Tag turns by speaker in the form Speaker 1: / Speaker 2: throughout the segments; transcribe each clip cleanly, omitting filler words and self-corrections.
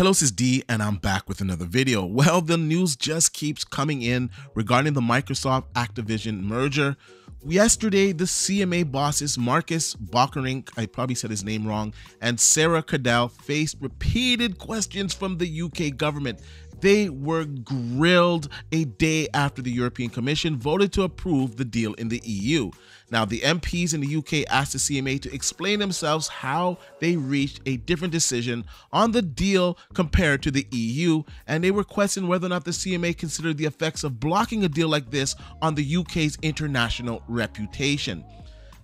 Speaker 1: Hello, this is D, and I'm back with another video. Well, the news just keeps coming in regarding the Microsoft Activision merger. Yesterday, the CMA bosses Marcus Bockerink, I probably said his name wrong, and Sarah Cadell faced repeated questions from the UK government. They were grilled a day after the European Commission voted to approve the deal in the EU. Now, the MPs in the UK asked the CMA to explain themselves how they reached a different decision on the deal compared to the EU, and they were questioning whether or not the CMA considered the effects of blocking a deal like this on the UK's international reputation.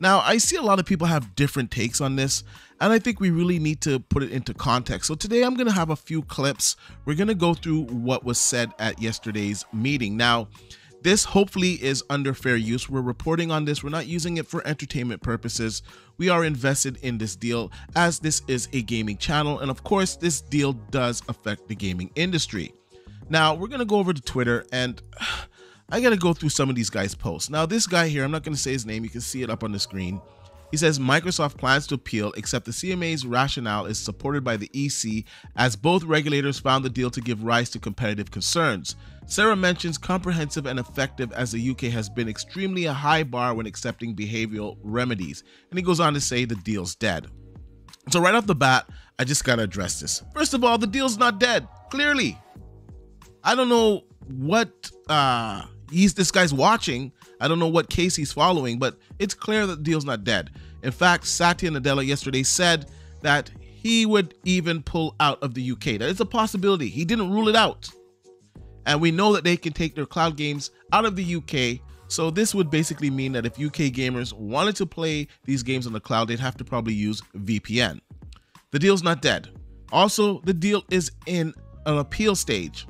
Speaker 1: Now, I see a lot of people have different takes on this, and I think we really need to put it into context. So today I'm going to have a few clips. We're going to go through what was said at yesterday's meeting. Now, this hopefully is under fair use. We're reporting on this. We're not using it for entertainment purposes. We are invested in this deal as this is a gaming channel. And of course, this deal does affect the gaming industry. Now, we're going to go over to Twitter, and I got to go through some of these guys' posts. Now, this guy here, I'm not going to say his name. You can see it up on the screen. He says Microsoft plans to appeal, except the CMA's rationale is supported by the EC, as both regulators found the deal to give rise to competitive concerns. Sarah mentions comprehensive and effective, as the UK has been extremely a high bar when accepting behavioral remedies. And he goes on to say the deal's dead. So right off the bat, I just got to address this. First of all, the deal's not dead, clearly. I don't know what this guy's watching. I don't know what case he's following, but it's clear that the deal's not dead. In fact, Satya Nadella yesterday said that he would even pull out of the UK. That is a possibility. He didn't rule it out. And we know that they can take their cloud games out of the UK. So this would basically mean that if UK gamers wanted to play these games on the cloud, they'd have to probably use VPN. The deal's not dead. Also, the deal is in an appeal stage.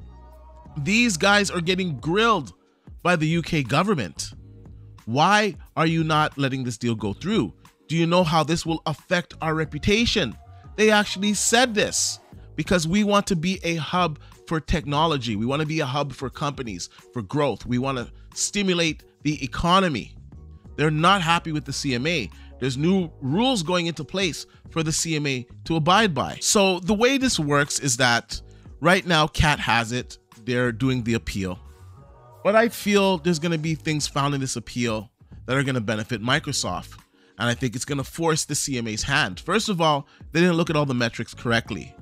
Speaker 1: These guys are getting grilled by the UK government. Why are you not letting this deal go through? Do you know how this will affect our reputation? They actually said this because we want to be a hub for technology. We want to be a hub for companies, for growth. We want to stimulate the economy. They're not happy with the CMA. There's new rules going into place for the CMA to abide by. So the way this works is that right now, CAT has it. They're doing the appeal. But I feel there's going to be things found in this appeal that are going to benefit Microsoft. And I think it's going to force the CMA's hand. First of all, they didn't look at all the metrics correctly.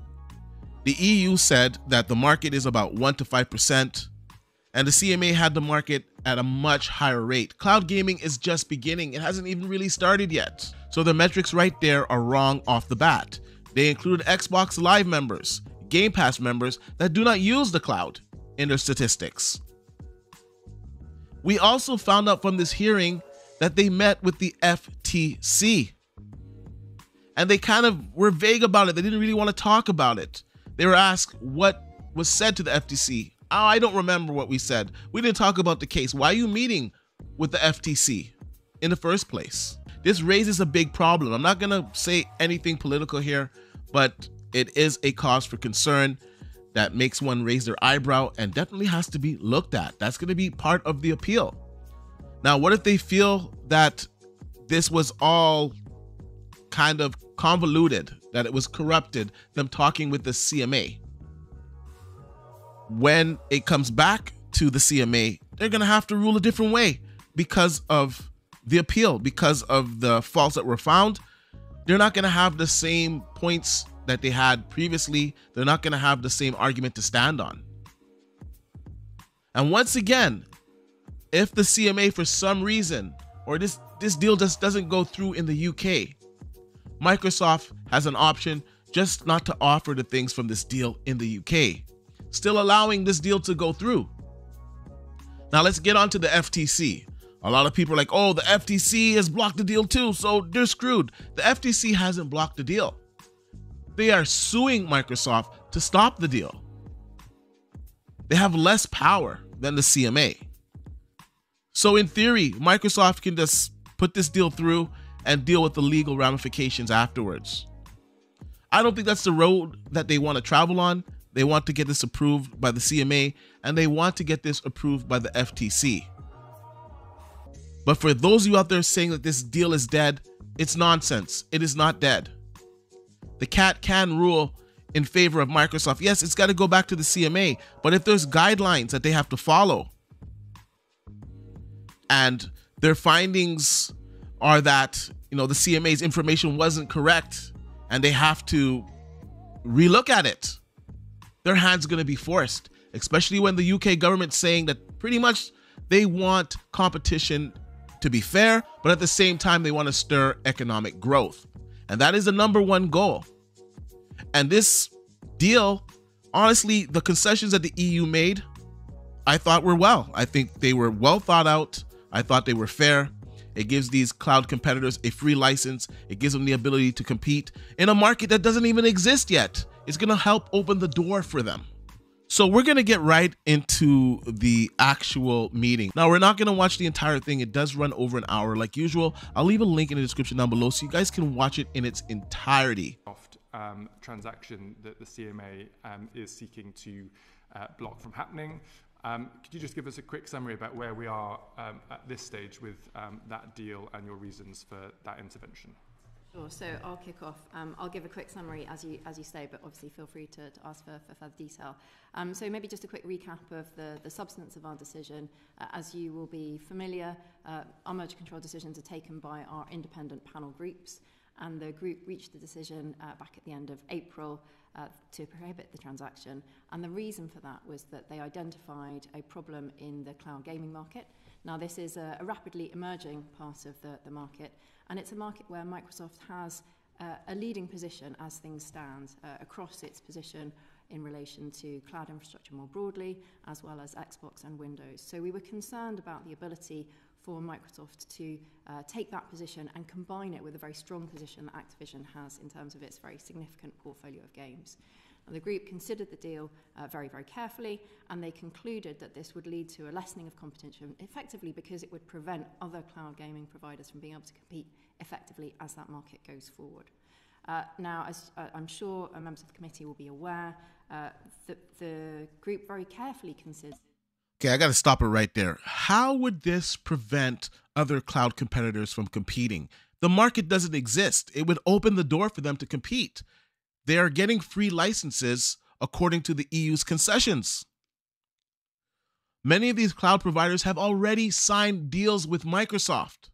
Speaker 1: The EU said that the market is about 1 to 5%, and the CMA had the market at a much higher rate. Cloud gaming is just beginning. It hasn't even really started yet. So the metrics right there are wrong off the bat. They included Xbox Live members, Game Pass members that do not use the cloud in their statistics. We also found out from this hearing that they met with the FTC, and they kind of were vague about it. They didn't really want to talk about it. They were asked what was said to the FTC. Oh, I don't remember what we said. We didn't talk about the case. Why are you meeting with the FTC in the first place? This raises a big problem. I'm not going to say anything political here, but it is a cause for concern that makes one raise their eyebrow and definitely has to be looked at. That's going to be part of the appeal. Now, what if they feel that this was all kind of convoluted, that it was corrupted, them talking with the CMA? When it comes back to the CMA, they're going to have to rule a different way because of the appeal, because of the faults that were found. They're not going to have the same points that they had previously. They're not going to have the same argument to stand on. And once again, if the CMA for some reason, or this deal just doesn't go through in the UK, Microsoft has an option just not to offer the things from this deal in the UK, still allowing this deal to go through. Now let's get on to the FTC. A lot of people are like, oh, the FTC has blocked the deal too, so they're screwed. The FTC hasn't blocked the deal. They are suing Microsoft to stop the deal. They have less power than the CMA. So in theory, Microsoft can just put this deal through and deal with the legal ramifications afterwards. I don't think that's the road that they want to travel on. They want to get this approved by the CMA, and they want to get this approved by the FTC. But for those of you out there saying that this deal is dead, it's nonsense. It is not dead. The CAT can rule in favor of Microsoft. Yes, it's got to go back to the CMA, but if there's guidelines that they have to follow and their findings are that, the CMA's information wasn't correct and they have to relook at it, their hands are going to be forced, especially when the UK government's saying that pretty much they want competition to be fair, but at the same time, they want to stir economic growth. And that is the number one goal. And this deal, honestly, the concessions that the EU made, I thought were I think they were well thought out. I thought they were fair. It gives these cloud competitors a free license. It gives them the ability to compete in a market that doesn't even exist yet. It's going to help open the door for them. So we're going to get right into the actual meeting. Now, we're not going to watch the entire thing. It does run over an hour like usual. I'll leave a link in the description down below so you guys can watch it in its entirety.
Speaker 2: Transaction that the CMA is seeking to block from happening. Could you just give us a quick summary about where we are at this stage with that deal and your reasons for that intervention?
Speaker 3: Sure, so I'll kick off. I'll give a quick summary as you say, but obviously feel free to ask for further detail. So maybe just a quick recap of the substance of our decision. As you will be familiar, our merger control decisions are taken by our independent panel groups, and the group reached the decision back at the end of April to prohibit the transaction. And the reason for that was that they identified a problem in the cloud gaming market. Now, this is a rapidly emerging part of the market, and it's a market where Microsoft has a leading position as things stand across its position in relation to cloud infrastructure more broadly, as well as Xbox and Windows. So we were concerned about the ability for Microsoft to take that position and combine it with a very strong position that Activision has in terms of its very significant portfolio of games. Now, the group considered the deal very, very carefully, and they concluded that this would lead to a lessening of competition, effectively because it would prevent other cloud gaming providers from being able to compete effectively as that market goes forward. Now, as I'm sure members of the committee will be aware, the group very carefully considered.
Speaker 1: Okay, I got to stop it right there. How would this prevent other cloud competitors from competing? The market doesn't exist. It would open the door for them to compete. They are getting free licenses according to the EU's concessions. Many of these cloud providers have already signed deals with Microsoft.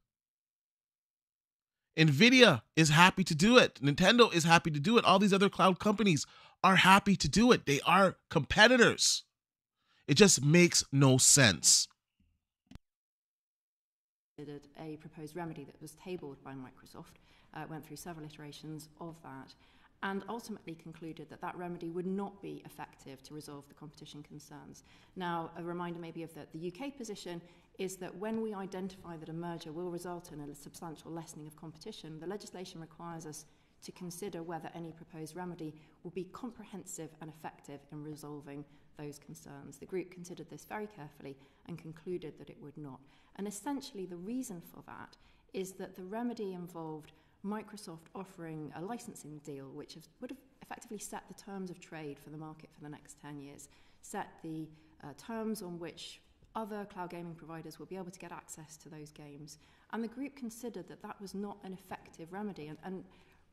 Speaker 1: NVIDIA is happy to do it. Nintendo is happy to do it. All these other cloud companies are happy to do it. They are competitors. It just makes no sense.
Speaker 3: A proposed remedy that was tabled by Microsoft, went through several iterations of that, and ultimately concluded that that remedy would not be effective to resolve the competition concerns. Now, a reminder maybe of the UK position is that when we identify that a merger will result in a substantial lessening of competition, the legislation requires us to consider whether any proposed remedy will be comprehensive and effective in resolving those concerns. The group considered this very carefully and concluded that it would not. And essentially the reason for that is that the remedy involved Microsoft offering a licensing deal which would have effectively set the terms of trade for the market for the next 10 years, set the terms on which other cloud gaming providers will be able to get access to those games. And the group considered that that was not an effective remedy. And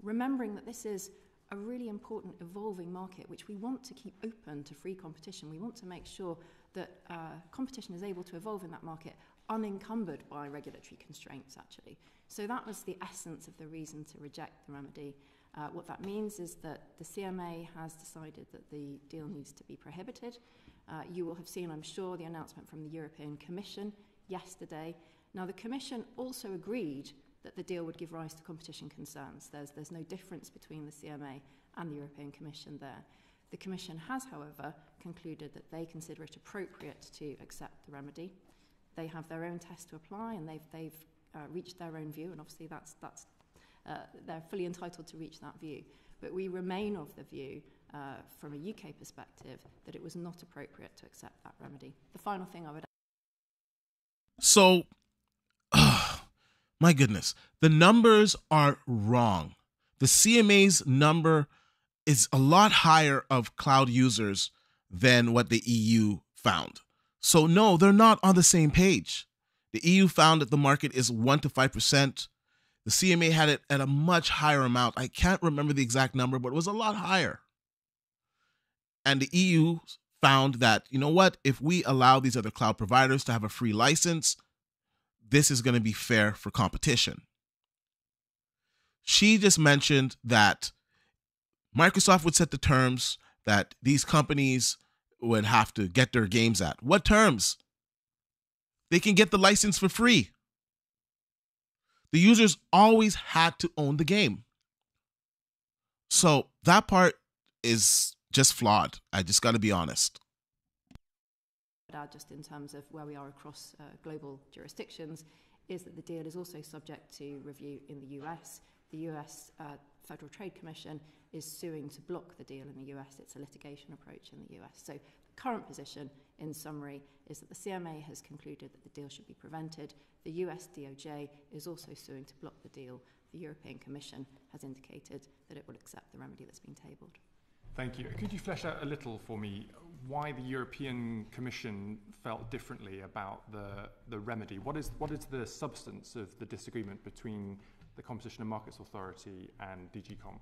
Speaker 3: remembering that this is a really important evolving market which we want to keep open to free competition. We want to make sure that competition is able to evolve in that market unencumbered by regulatory constraints, actually. So that was the essence of the reason to reject the remedy. What that means is that the CMA has decided that the deal needs to be prohibited. You will have seen, I'm sure, the announcement from the European Commission yesterday. Now, the Commission also agreed that the deal would give rise to competition concerns. There's no difference between the CMA and the European Commission there. The Commission has, however, concluded that they consider it appropriate to accept the remedy. They have their own test to apply, and they've reached their own view, and obviously they're fully entitled to reach that view. But we remain of the view, from a UK perspective, that it was not appropriate to accept that remedy. The final thing I would add.
Speaker 1: So, my goodness, the numbers are wrong. The CMA's number is a lot higher of cloud users than what the EU found. So no, they're not on the same page. The EU found that the market is 1 to 5%. The CMA had it at a much higher amount. I can't remember the exact number, but it was a lot higher. And the EU found that, you know what, if we allow these other cloud providers to have a free license, this is going to be fair for competition. She just mentioned that Microsoft would set the terms that these companies would have to get their games at. What terms? They can get the license for free. The users always had to own the game. So that part is just flawed. I just got to be honest.
Speaker 3: Just in terms of where we are across global jurisdictions, is that the deal is also subject to review in the US. The US Federal Trade Commission is suing to block the deal in the US. It's a litigation approach in the US. So the current position, in summary, is that the CMA has concluded that the deal should be prevented. The US DOJ is also suing to block the deal. The European Commission has indicated that it will accept the remedy that's been tabled.
Speaker 2: Thank you. Could you flesh out a little for me why the European Commission felt differently about the remedy? What is the substance of the disagreement between the Competition and Markets Authority and DG Comp?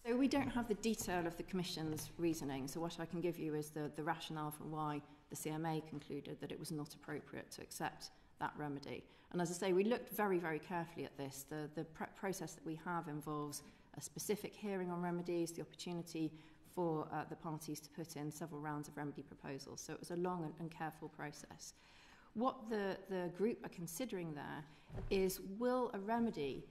Speaker 3: So we don't have the detail of the Commission's reasoning. So what I can give you is the rationale for why the CMA concluded that it was not appropriate to accept that remedy. And as I say, we looked very, very carefully at this. The process that we have involves a specific hearing on remedies, the opportunity for the parties to put in several rounds of remedy proposals. So it was a long and careful process. What the group are considering there is, will a remedy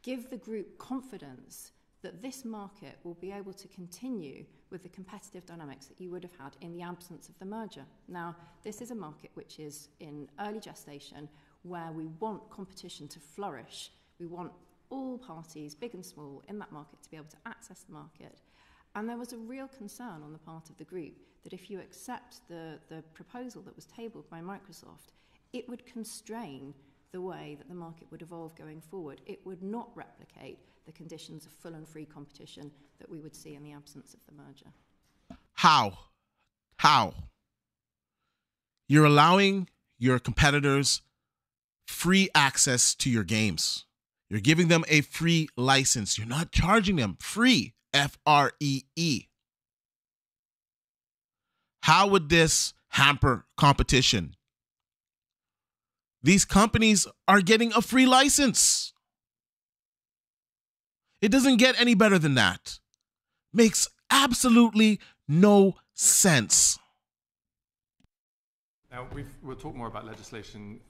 Speaker 3: give the group confidence that this market will be able to continue with the competitive dynamics that you would have had in the absence of the merger. Now, this is a market which is in early gestation, where we want competition to flourish. We want all parties, big and small, in that market to be able to access the market. And there was a real concern on the part of the group that if you accept the proposal that was tabled by Microsoft, it would constrain the way that the market would evolve going forward. It would not replicate the conditions of full and free competition that we would see in the absence of the merger.
Speaker 1: How? You're allowing your competitors free access to your games. You're giving them a free license. You're not charging them. Free. Free. How would this hamper competition? These companies are getting a free license. It doesn't get any better than that. Makes absolutely no sense.
Speaker 2: Now, we'll talk more about legislation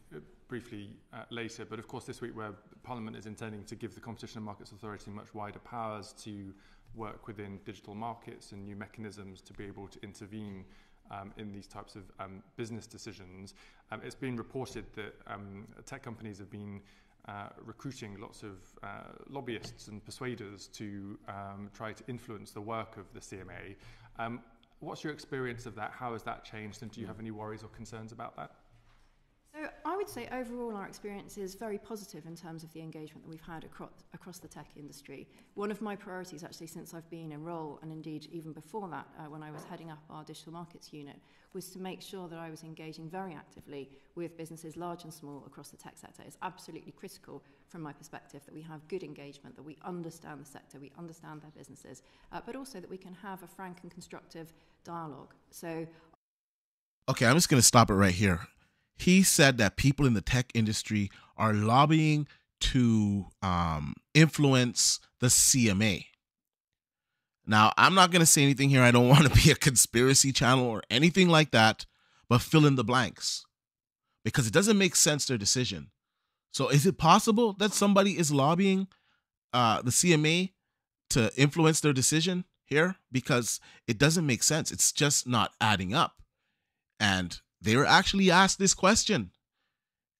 Speaker 2: briefly later, but of course this week where Parliament is intending to give the Competition and Markets Authority much wider powers to work within digital markets and new mechanisms to be able to intervene in these types of business decisions. It's been reported that tech companies have been recruiting lots of lobbyists and persuaders to try to influence the work of the CMA. What's your experience of that? How has that changed? And do you have any worries or concerns about that?
Speaker 3: So I would say overall our experience is very positive in terms of the engagement that we've had across the tech industry. One of my priorities actually since I've been in role, and indeed even before that when I was heading up our digital markets unit, was to make sure that I was engaging very actively with businesses large and small across the tech sector. It's absolutely critical from my perspective that we have good engagement, that we understand the sector, we understand their businesses, but also that we can have a frank and constructive dialogue. So,
Speaker 1: okay, I'm just going to stop it right here. He said that people in the tech industry are lobbying to influence the CMA. Now, I'm not going to say anything here. I don't want to be a conspiracy channel or anything like that, but fill in the blanks because it doesn't make sense, their decision. So is it possible that somebody is lobbying the CMA to influence their decision here? Because it doesn't make sense. It's just not adding up. And they were actually asked this question.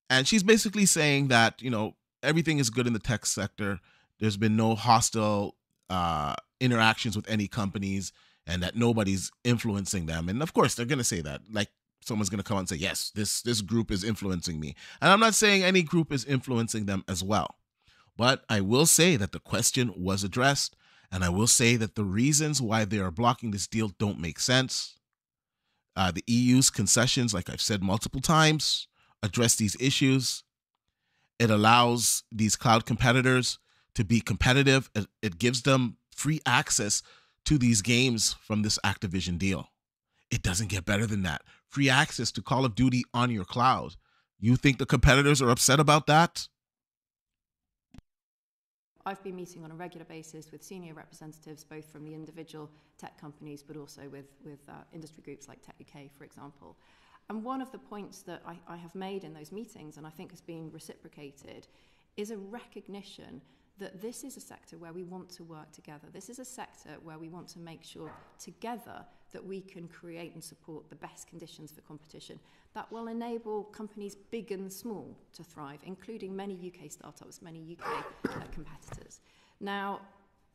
Speaker 1: And she's basically saying that, you know, everything is good in the tech sector. There's been no hostile interactions with any companies and that nobody's influencing them. And of course, they're going to say that. Like someone's going to come and say, yes, this group is influencing me. And I'm not saying any group is influencing them as well. But I will say that the question was addressed. And I will say that the reasons why they are blocking this deal don't make sense. The EU's concessions, like I've said multiple times, address these issues. It allows these cloud competitors to be competitive. It gives them free access to these games from this Activision deal. It doesn't get better than that. Free access to Call of Duty on your cloud. You think the competitors are upset about that?
Speaker 3: I've been meeting on a regular basis with senior representatives, both from the individual tech companies, but also with industry groups like Tech UK, for example. And one of the points that I have made in those meetings, and I think has been reciprocated, is a recognition that this is a sector where we want to work together. This is a sector where we want to make sure together that we can create and support the best conditions for competition that will enable companies big and small to thrive, including many UK startups, many UK competitors. Now,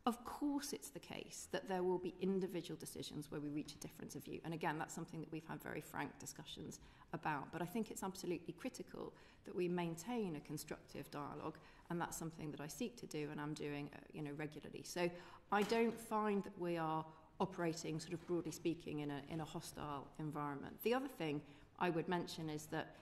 Speaker 3: of course it's the case that there will be individual decisions where we reach a difference of view. And again, that's something that we've had very frank discussions about. But I think it's absolutely critical that we maintain a constructive dialogue, and that's something that I seek to do and I'm doing regularly. So I don't find that we are operating, sort of broadly speaking, in a hostile environment. The other thing I would mention is that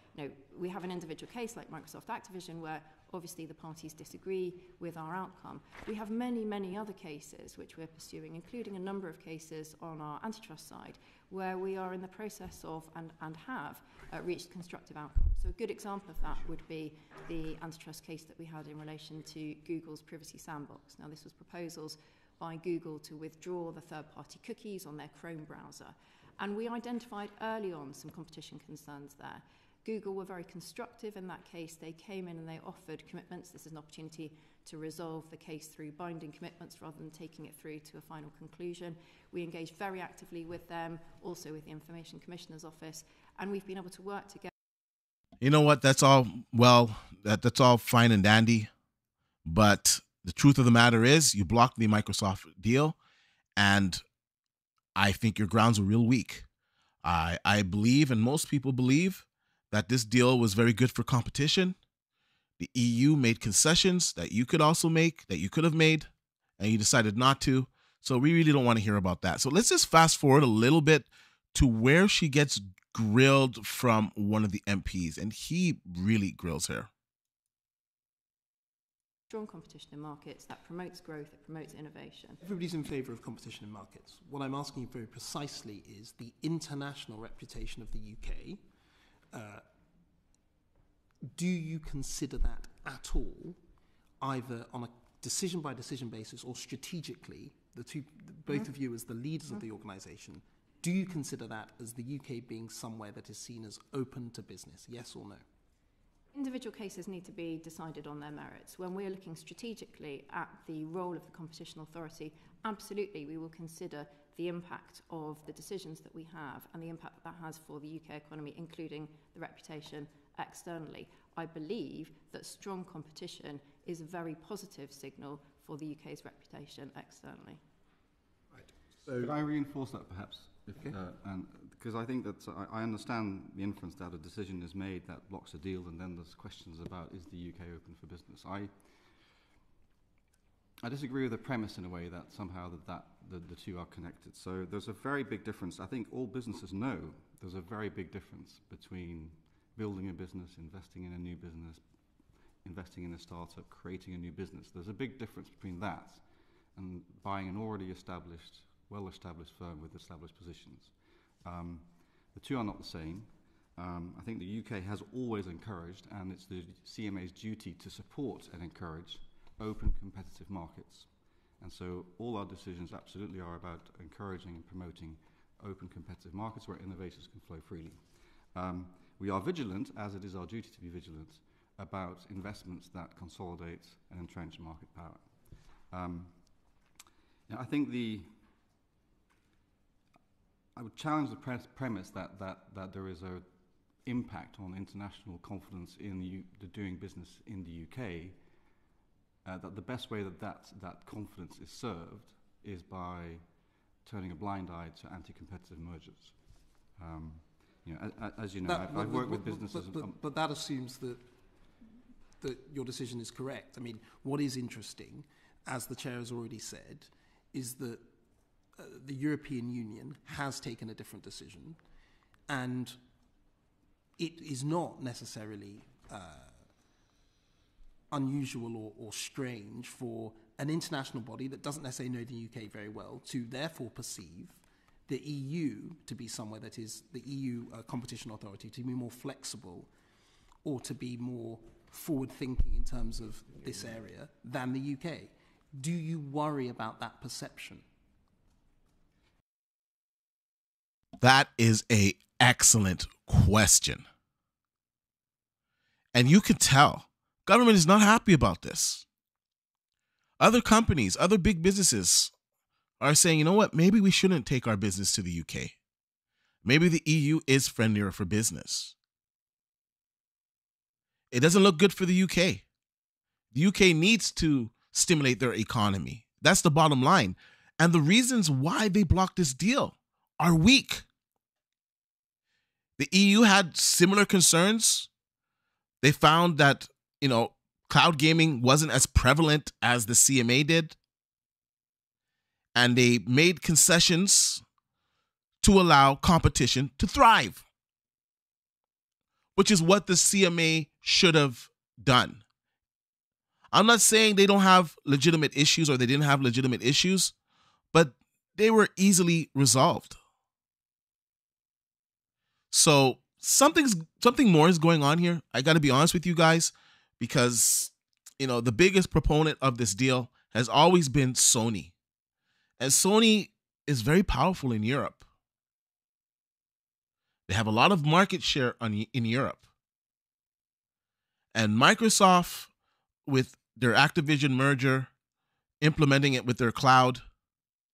Speaker 3: we have an individual case like Microsoft Activision where obviously the parties disagree with our outcome. We have many, many other cases which we're pursuing, including a number of cases on our antitrust side, where we are in the process of and have reached constructive outcomes. So a good example of that would be the antitrust case that we had in relation to Google's privacy sandbox. Now, this was proposals by Google to withdraw the third-party cookies on their Chrome browser. And we identified early on some competition concerns there. Google were very constructive in that case. They came in and they offered commitments. This is an opportunity to resolve the case through binding commitments rather than taking it through to a final conclusion. We engaged very actively with them, also with the Information Commissioner's Office, and we've been able to work together.
Speaker 1: You know what? That's all, that's all fine and dandy. But the truth of the matter is you blocked the Microsoft deal, and I think your grounds were real weak. I believe, and most people believe, that this deal was very good for competition. The EU made concessions that you could also make, that you could have made, and you decided not to. So we really don't want to hear about that. So let's just fast forward a little bit to where she gets grilled from one of the MPs, and he really grills her.
Speaker 3: Strong competition in markets that promotes growth, it promotes innovation.
Speaker 4: Everybody's in favour of competition in markets. What I'm asking you very precisely is the international reputation of the UK. Do you consider that at all, either on a decision-by-decision basis or strategically, both of you as the leaders of the organisation, do you consider that as the UK being somewhere that is seen as open to business, yes or no?
Speaker 3: Individual cases need to be decided on their merits. When we're looking strategically at the role of the Competition Authority, absolutely we will consider the impact of the decisions that we have and the impact that has for the UK economy, including the reputation externally. I believe that strong competition is a very positive signal for the UK's reputation externally.
Speaker 4: Right. So
Speaker 5: could I reinforce that perhaps?
Speaker 4: Okay.
Speaker 5: Because I think that I understand the inference that a decision is made that blocks a deal, and then there's questions about is the UK open for business. I disagree with the premise in a way that somehow the two are connected. So there's a very big difference. I think all businesses know there's a very big difference between building a business, investing in a new business, investing in a startup, creating a new business. There's a big difference between that and buying an already established, well-established firm with established positions. The two are not the same. I think the UK has always encouraged, and it's the CMA's duty to support and encourage open competitive markets. And so all our decisions absolutely are about encouraging and promoting open competitive markets where innovations can flow freely. We are vigilant, as it is our duty to be vigilant, about investments that consolidate and entrench market power. I think I would challenge the premise that there is an impact on international confidence in the doing business in the UK, that the best way that confidence is served is by turning a blind eye to anti-competitive mergers. As you know, I've worked with businesses.
Speaker 4: But that assumes that your decision is correct. I mean, what is interesting, as the chair has already said, is that the European Union has taken a different decision, and it is not necessarily unusual or strange for an international body that doesn't necessarily know the UK very well to therefore perceive the EU to be somewhere that is the EU competition authority to be more flexible or to be more forward-thinking in terms of this area than the UK. Do you worry about that perception?
Speaker 1: That is an excellent question. And you can tell government is not happy about this. Other companies, other big businesses are saying, you know what, maybe we shouldn't take our business to the UK. Maybe the EU is friendlier for business. It doesn't look good for the UK. The UK needs to stimulate their economy. That's the bottom line. And the reasons why they blocked this deal are weak. The EU had similar concerns. They found that, cloud gaming wasn't as prevalent as the CMA did. And they made concessions to allow competition to thrive, which is what the CMA should have done. I'm not saying they don't have legitimate issues or they didn't have legitimate issues, but they were easily resolved. So something more is going on here. I got to be honest with you guys, because, the biggest proponent of this deal has always been Sony. And Sony is very powerful in Europe. They have a lot of market share in Europe. And Microsoft, with their Activision merger, implementing it with their cloud,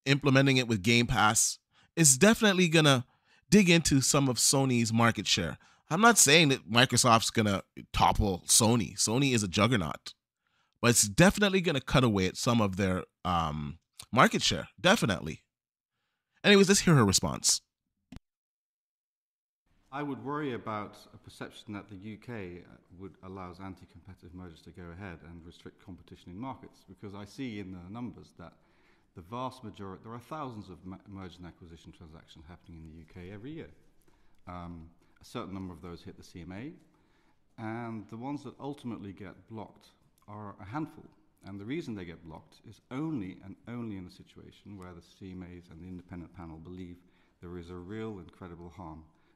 Speaker 1: implementing it with Game Pass, is definitely going to dig into some of Sony's market share. I'm not saying that Microsoft's going to topple Sony. Sony is a juggernaut. But it's definitely going to cut away at some of their market share. Definitely. Anyways, let's hear her response.
Speaker 5: I would worry about a perception that the UK allows anti-competitive mergers to go ahead and restrict competition in markets, because I see in the numbers that the vast majority, there are thousands of merger and acquisition transactions happening in the UK every year. A certain number of those hit the CMA, and the ones that ultimately get blocked are a handful. And the reason they get blocked is only in a situation where the CMAs and the independent panel believe there is a real and credible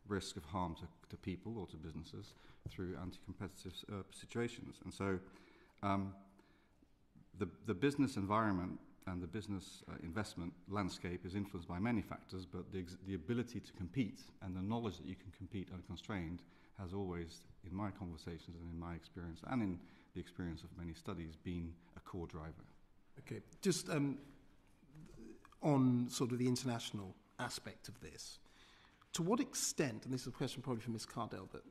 Speaker 5: risk of harm to people or to businesses through anti-competitive situations. And so the business environment and the business investment landscape is influenced by many factors, but the ability to compete and the knowledge that you can compete unconstrained has always, in my conversations and in my experience and in the experience of many studies, been a core driver.
Speaker 4: Okay, just on sort of the international aspect of this, to what extent, and this is a question probably for Ms. Cardell, but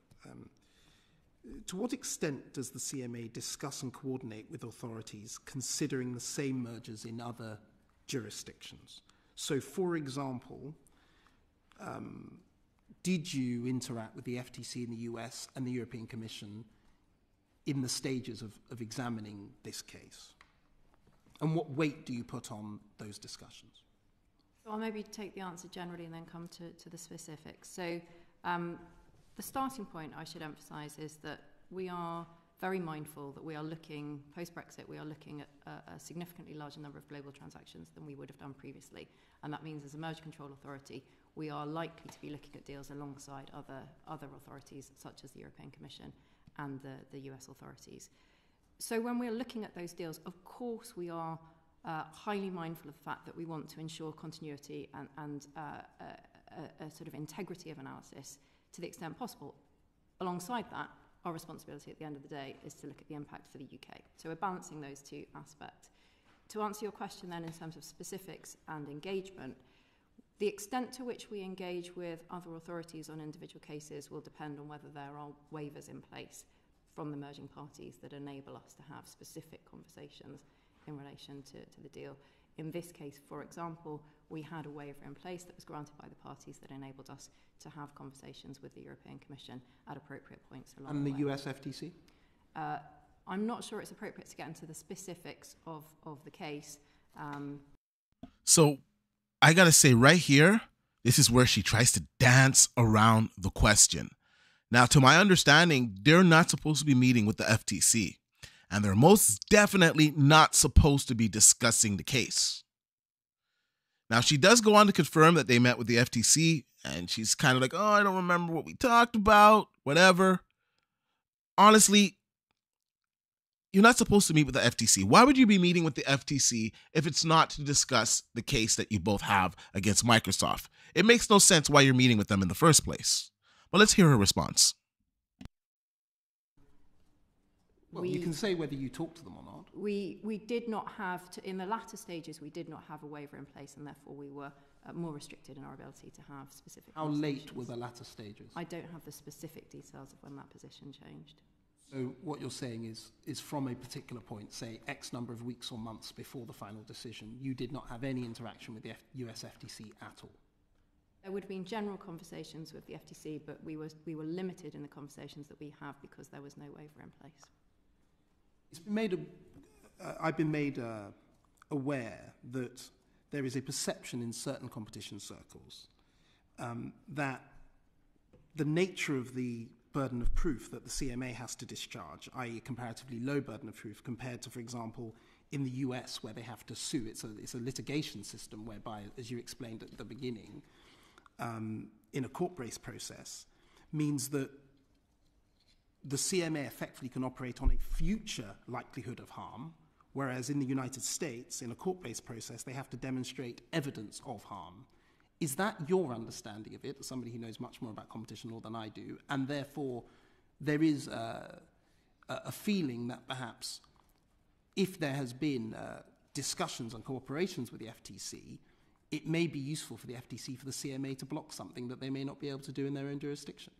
Speaker 4: to what extent does the CMA discuss and coordinate with authorities considering the same mergers in other jurisdictions? So, for example, did you interact with the FTC in the US and the European Commission in the stages of examining this case? And what weight do you put on those discussions?
Speaker 3: So I'll maybe take the answer generally and then come to the specifics. So the starting point, I should emphasise, is that we are very mindful that we are looking, post-Brexit, we are looking at a significantly larger number of global transactions than we would have done previously. And that means as a merger control authority, we are likely to be looking at deals alongside other authorities, such as the European Commission and the US authorities. So when we're looking at those deals, of course we are highly mindful of the fact that we want to ensure continuity and a sort of integrity of analysis to the extent possible. Alongside that, our responsibility at the end of the day is to look at the impact for the UK. So we're balancing those two aspects. To answer your question then in terms of specifics and engagement, the extent to which we engage with other authorities on individual cases will depend on whether there are waivers in place from the merging parties that enable us to have specific conversations in relation to the deal. In this case, for example, we had a waiver in place that was granted by the parties that enabled us to have conversations with the European Commission at appropriate points along the way.
Speaker 4: And the US FTC?
Speaker 3: I'm not sure it's appropriate to get into the specifics of the case.
Speaker 1: So I got to say right here, this is where she tries to dance around the question. Now, to my understanding, they're not supposed to be meeting with the FTC. and they're most definitely not supposed to be discussing the case. Now, she does go on to confirm that they met with the FTC, and she's kind of like, oh, I don't remember what we talked about, whatever. Honestly, you're not supposed to meet with the FTC. Why would you be meeting with the FTC if it's not to discuss the case that you both have against Microsoft? It makes no sense why you're meeting with them in the first place. But let's hear her response.
Speaker 4: Well, you can say whether you talked to them or not.
Speaker 3: We did not have, in the latter stages, we did not have a waiver in place, and therefore we were more restricted in our ability to have specific
Speaker 4: How late were the latter stages?
Speaker 3: I don't have the specific details of when that position changed.
Speaker 4: So what you're saying is from a particular point, say X number of weeks or months before the final decision, you did not have any interaction with the US FTC at all?
Speaker 3: There would have been general conversations with the FTC, but we were limited in the conversations that we have because there was no waiver in place.
Speaker 4: It's been made I've been made aware that there is a perception in certain competition circles that the nature of the burden of proof that the CMA has to discharge, i.e. a comparatively low burden of proof compared to, for example, in the US where they have to sue. It's a litigation system whereby, as you explained at the beginning, in a court-based process, means that the CMA effectively can operate on a future likelihood of harm, whereas in the United States, in a court-based process, they have to demonstrate evidence of harm. Is that your understanding of it, as somebody who knows much more about competition law than I do, and therefore there is a feeling that perhaps if there has been discussions and cooperations with the FTC, it may be useful for the FTC, for the CMA to block something that they may not be able to do in their own jurisdiction?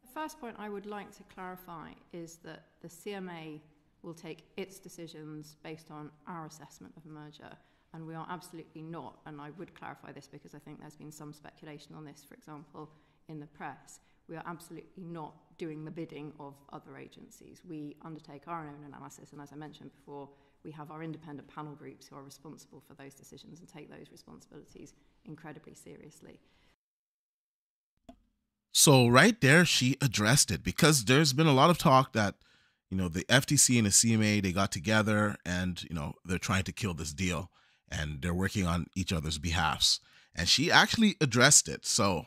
Speaker 3: The first point I would like to clarify is that the CMA will take its decisions based on our assessment of a merger, and we are absolutely not, and I would clarify this because I think there's been some speculation on this, for example, in the press, we are absolutely not doing the bidding of other agencies. We undertake our own analysis, and as I mentioned before, we have our independent panel groups who are responsible for those decisions and take those responsibilities incredibly seriously.
Speaker 1: So right there, she addressed it, because there's been a lot of talk that, the FTC and the CMA, they got together and, they're trying to kill this deal and they're working on each other's behalfs. And she actually addressed it. So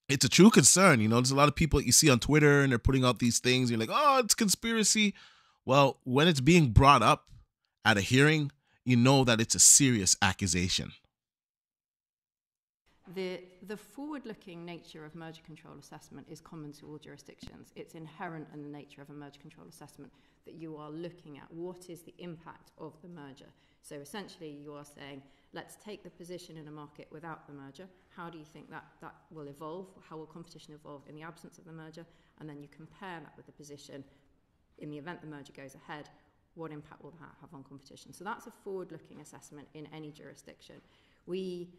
Speaker 1: it's a true concern. There's a lot of people that you see on Twitter and they're putting out these things. And you're like, oh, it's conspiracy. Well, when it's being brought up at a hearing, you know that it's a serious accusation.
Speaker 3: The forward-looking nature of merger control assessment is common to all jurisdictions. It's inherent in the nature of a merger control assessment that you are looking at what is the impact of the merger. So essentially you are saying, let's take the position in a market without the merger. How do you think that will evolve? How will competition evolve in the absence of the merger? And then you compare that with the position in the event the merger goes ahead. What impact will that have on competition? So that's a forward-looking assessment in any jurisdiction. We,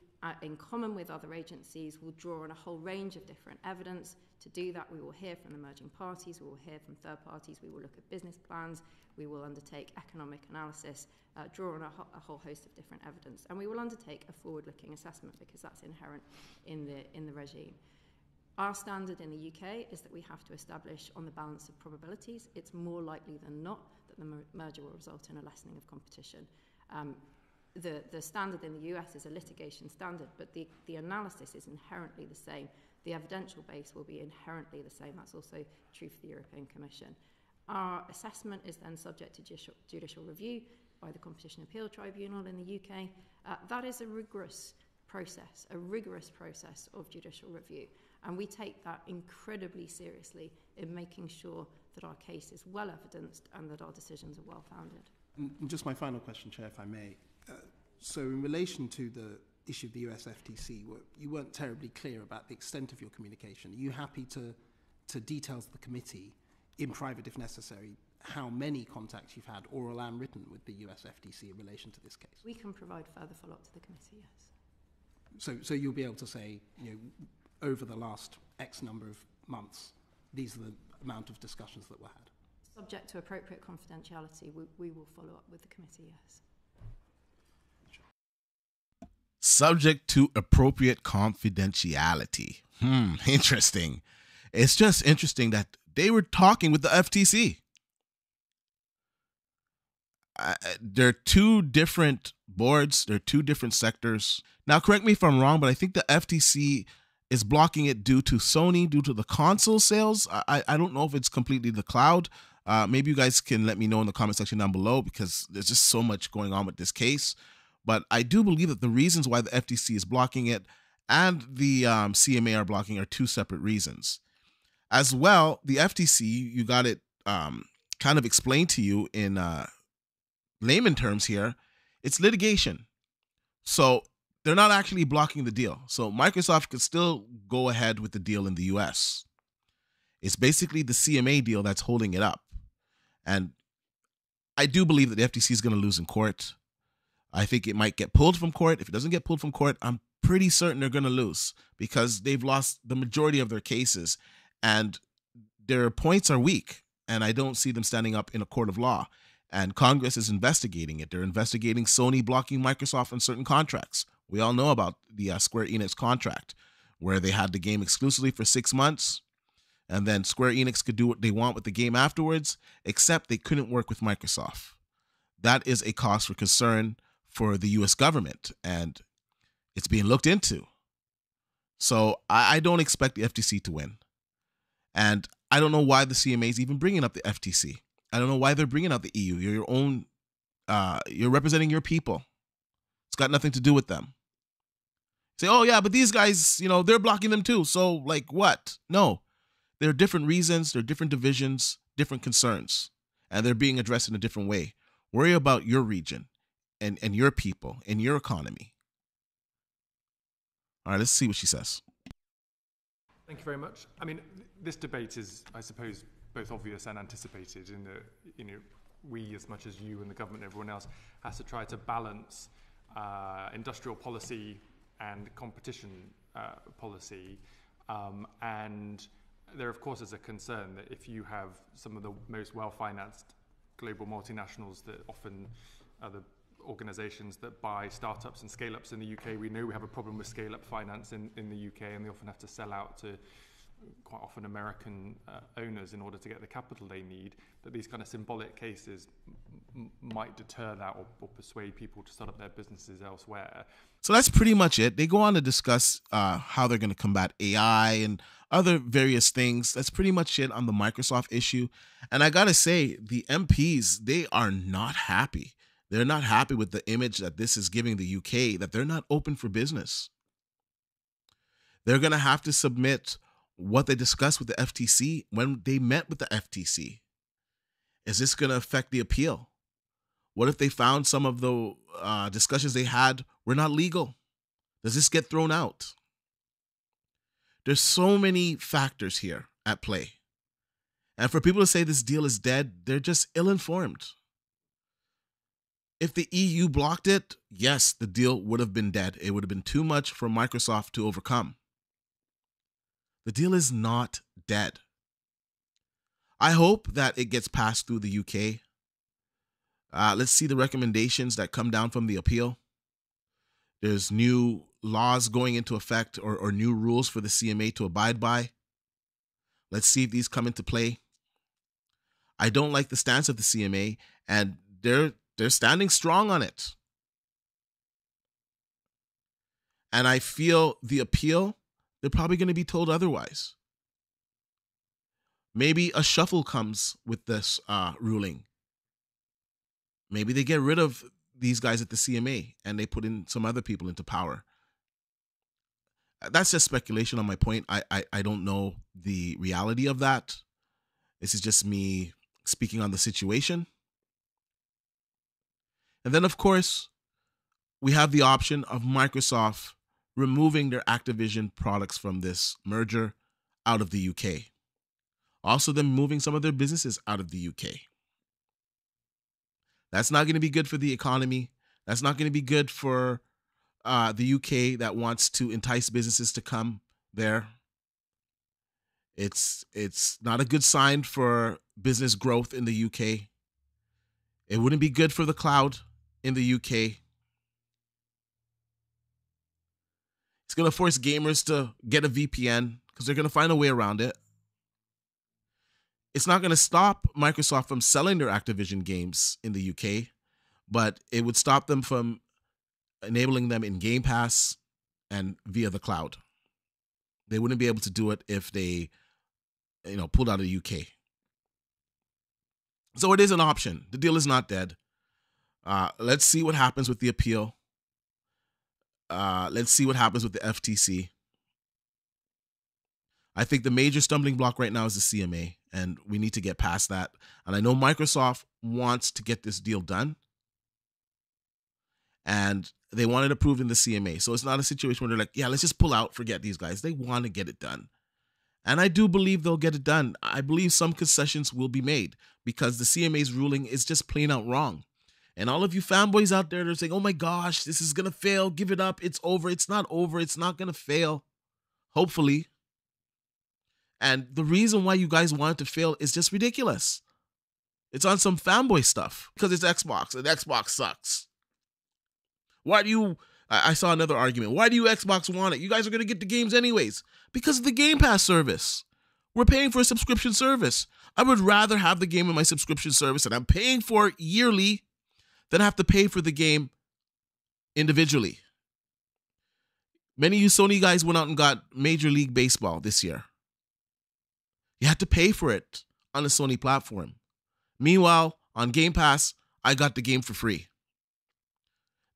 Speaker 3: in common with other agencies, will draw on a whole range of different evidence. To do that, we will hear from the merging parties, we will hear from third parties, we will look at business plans, we will undertake economic analysis, draw on a whole host of different evidence, and we will undertake a forward-looking assessment because that's inherent in the regime. Our standard in the UK is that we have to establish on the balance of probabilities. It's more likely than not that the merger will result in a lessening of competition. The standard in the US is a litigation standard, but the analysis is inherently the same. The evidential base will be inherently the same. That's also true for the European Commission. Our assessment is then subject to judicial review by the Competition Appeal Tribunal in the UK. That is a rigorous process of judicial review. And we take that incredibly seriously in making sure that our case is well evidenced and that our decisions are well founded.
Speaker 4: And just my final question, Chair, if I may. So in relation to the issue of the US FTC, you weren't terribly clear about the extent of your communication. Are you happy to details the committee, in private if necessary, how many contacts you've had, oral and written, with the US FTC in relation to this case?
Speaker 3: We can provide further follow-up to the committee, yes.
Speaker 4: So you'll be able to say, over the last X number of months, these are the amount of discussions that were had?
Speaker 3: Subject to appropriate confidentiality, we will follow up with the committee, yes.
Speaker 1: Subject to appropriate confidentiality. Interesting. It's just interesting that they were talking with the FTC. They're two different boards. They're two different sectors. Now, correct me if I'm wrong, but I think the FTC is blocking it due to Sony, due to the console sales. I don't know if it's completely the cloud. Maybe you guys can let me know in the comment section down below, because there's just so much going on with this case. But I do believe that the reasons why the FTC is blocking it and the CMA are blocking are two separate reasons. As well, the FTC, you got it kind of explained to you in layman terms here, it's litigation. So they're not actually blocking the deal. So Microsoft could still go ahead with the deal in the US. It's basically the CMA deal that's holding it up. And I do believe that the FTC is going to lose in court. I think it might get pulled from court. If it doesn't get pulled from court, I'm pretty certain they're going to lose, because they've lost the majority of their cases and their points are weak. And I don't see them standing up in a court of law. And Congress is investigating it. They're investigating Sony blocking Microsoft on certain contracts. We all know about the Square Enix contract, where they had the game exclusively for 6 months, and then Square Enix could do what they want with the game afterwards, except they couldn't work with Microsoft. That is a cause for concern for the US government, and it's being looked into. So I don't expect the FTC to win. And I don't know why the CMA is even bringing up the FTC. I don't know why they're bringing out the EU. You're your own, you're representing your people. It's got nothing to do with them. Say, oh yeah, but these guys, they're blocking them too. So like what? No, there are different reasons. There are different divisions, different concerns, and they're being addressed in a different way. Worry about your region and your people and your economy. All right, let's see what she says.
Speaker 2: Thank you very much. I mean, this debate is, I suppose, both obvious and anticipated in that, we, as much as you and the government and everyone else, has to try to balance industrial policy and competition policy. And there, of course, is a concern that if you have some of the most well-financed global multinationals that often are the organizations that buy startups and scale-ups in the UK, we know we have a problem with scale-up finance in the UK, and they often have to sell out to quite often American owners in order to get the capital they need, that these kind of symbolic cases might deter that or persuade people to start up their businesses elsewhere.
Speaker 1: So that's pretty much it. They go on to discuss how they're going to combat AI and other various things. That's pretty much it on the Microsoft issue. And I got to say, the MPs, they are not happy. They're not happy with the image that this is giving the UK, that they're not open for business. They're going to have to submit what they discussed with the FTC when they met with the FTC. Is this going to affect the appeal? What if they found some of the discussions they had were not legal? Does this get thrown out? There's so many factors here at play. And for people to say this deal is dead, they're just ill-informed. If the EU blocked it, yes, the deal would have been dead. It would have been too much for Microsoft to overcome. The deal is not dead. I hope that it gets passed through the UK. Let's see the recommendations that come down from the appeal. There's new laws going into effect or new rules for the CMA to abide by. Let's see if these come into play. I don't like the stance of the CMA, and they're standing strong on it. And I feel the appeal, they're probably going to be told otherwise. Maybe a shuffle comes with this ruling. Maybe they get rid of these guys at the CMA and they put in some other people into power. That's just speculation on my point. I don't know the reality of that. This is just me speaking on the situation. And then, of course, we have the option of Microsoft removing their Activision products from this merger out of the UK. Also, them moving some of their businesses out of the UK. That's not going to be good for the economy. That's not going to be good for the UK that wants to entice businesses to come there. It's not a good sign for business growth in the UK. It wouldn't be good for the cloud in the UK. It's going to force gamers to get a VPN because they're going to find a way around it. It's not going to stop Microsoft from selling their Activision games in the UK but it would stop them from enabling them in Game Pass and via the cloud. They wouldn't be able to do it if they, pulled out of the UK. So it is an option. The deal is not dead. Let's see what happens with the appeal. Let's see what happens with the FTC. I think the major stumbling block right now is the CMA, and we need to get past that. And I know Microsoft wants to get this deal done, and they want it approved in the CMA. So it's not a situation where they're like, yeah, let's just pull out, forget these guys. They want to get it done. And I do believe they'll get it done. I believe some concessions will be made because the CMA's ruling is just plain out wrong. And all of you fanboys out there that are saying, oh my gosh, this is going to fail. Give it up. It's over. It's not over. It's not going to fail. Hopefully. And the reason why you guys want it to fail is just ridiculous. It's on some fanboy stuff because it's Xbox and Xbox sucks. Why do you, I saw another argument. Why do you Xbox want it? You guys are going to get the games anyways. Because of the Game Pass service. We're paying for a subscription service. I would rather have the game in my subscription service that I'm paying for yearly than have to pay for the game individually. Many of you Sony guys went out and got Major League Baseball this year. You had to pay for it on the Sony platform. Meanwhile, on Game Pass, I got the game for free.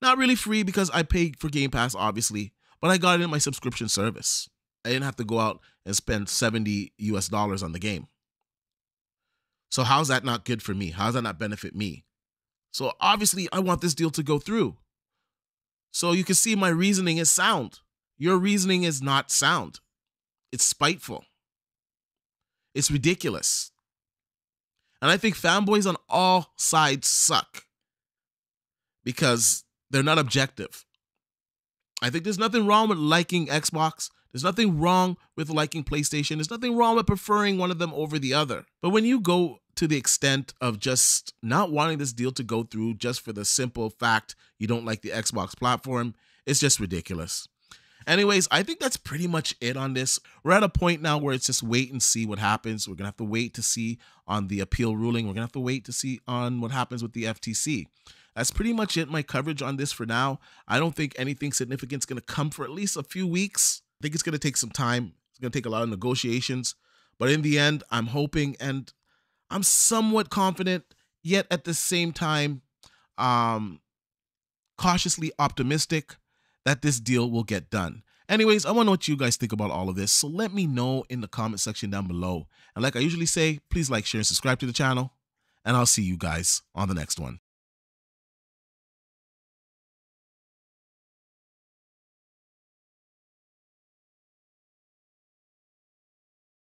Speaker 1: Not really free because I paid for Game Pass, obviously, but I got it in my subscription service. I didn't have to go out and spend $70 US on the game. So how's that not good for me? How does that not benefit me? So obviously, I want this deal to go through. So you can see my reasoning is sound. Your reasoning is not sound. It's spiteful. It's ridiculous. And I think fanboys on all sides suck because they're not objective. I think there's nothing wrong with liking Xbox. There's nothing wrong with liking PlayStation. There's nothing wrong with preferring one of them over the other. But when you go to the extent of just not wanting this deal to go through just for the simple fact you don't like the Xbox platform, it's just ridiculous. Anyways, I think that's pretty much it on this. We're at a point now where it's just wait and see what happens. We're going to have to wait to see on the appeal ruling. We're going to have to wait to see on what happens with the FTC. That's pretty much it, my coverage on this for now. I don't think anything significant is going to come for at least a few weeks. I think it's going to take some time. It's going to take a lot of negotiations. But in the end, I'm hoping and I'm somewhat confident, yet at the same time, cautiously optimistic that this deal will get done. Anyways, I want to know what you guys think about all of this. So let me know in the comment section down below. And like I usually say, please like, share, and subscribe to the channel. And I'll see you guys on the next one.